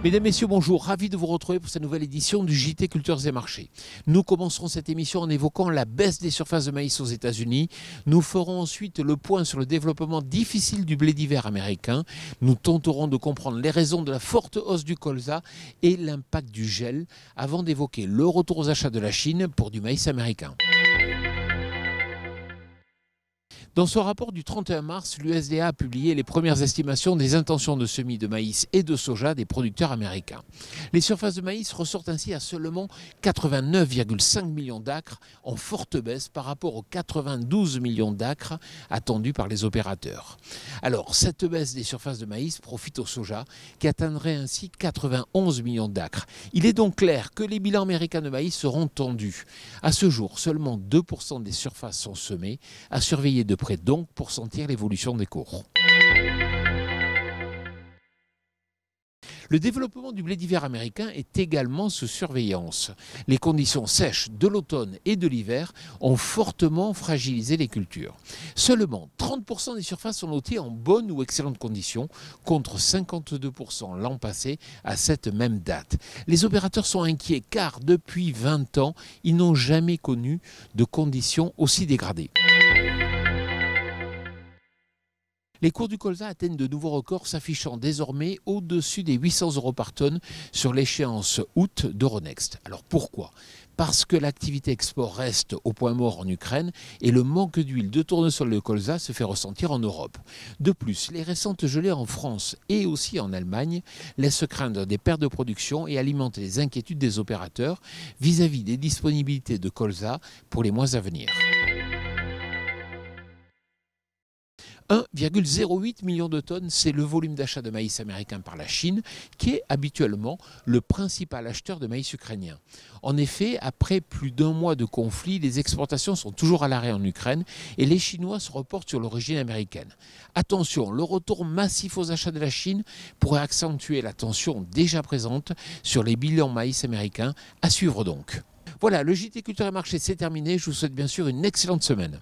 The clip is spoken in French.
Mesdames, Messieurs, bonjour. Ravi de vous retrouver pour cette nouvelle édition du JT Cultures et Marchés. Nous commencerons cette émission en évoquant la baisse des surfaces de maïs aux États-Unis. Nous ferons ensuite le point sur le développement difficile du blé d'hiver américain. Nous tenterons de comprendre les raisons de la forte hausse du colza et l'impact du gel avant d'évoquer le retour aux achats de la Chine pour du maïs américain. Dans son rapport du 31 mars, l'USDA a publié les premières estimations des intentions de semis de maïs et de soja des producteurs américains. Les surfaces de maïs ressortent ainsi à seulement 89,5 millions d'acres, en forte baisse par rapport aux 92 millions d'acres attendus par les opérateurs. Alors, cette baisse des surfaces de maïs profite au soja, qui atteindrait ainsi 91 millions d'acres. Il est donc clair que les bilans américains de maïs seront tendus. À ce jour, seulement 2% des surfaces sont semées, à surveiller de près donc pour sentir l'évolution des cours. Le développement du blé d'hiver américain est également sous surveillance. Les conditions sèches de l'automne et de l'hiver ont fortement fragilisé les cultures. Seulement 30% des surfaces sont notées en bonnes ou excellentes conditions, contre 52% l'an passé à cette même date. Les opérateurs sont inquiets car depuis 20 ans, ils n'ont jamais connu de conditions aussi dégradées. Les cours du colza atteignent de nouveaux records, s'affichant désormais au-dessus des 800 € par tonne sur l'échéance août d'Euronext. Alors pourquoi ? Parce que l'activité export reste au point mort en Ukraine et le manque d'huile de tournesol de colza se fait ressentir en Europe. De plus, les récentes gelées en France et aussi en Allemagne laissent craindre des pertes de production et alimentent les inquiétudes des opérateurs vis-à-vis des disponibilités de colza pour les mois à venir. 1,08 million de tonnes, c'est le volume d'achat de maïs américain par la Chine, qui est habituellement le principal acheteur de maïs ukrainien. En effet, après plus d'un mois de conflit, les exportations sont toujours à l'arrêt en Ukraine et les Chinois se reportent sur l'origine américaine. Attention, le retour massif aux achats de la Chine pourrait accentuer la tension déjà présente sur les bilans maïs américains. À suivre donc. Voilà, le JT Culture et Marché, c'est terminé. Je vous souhaite bien sûr une excellente semaine.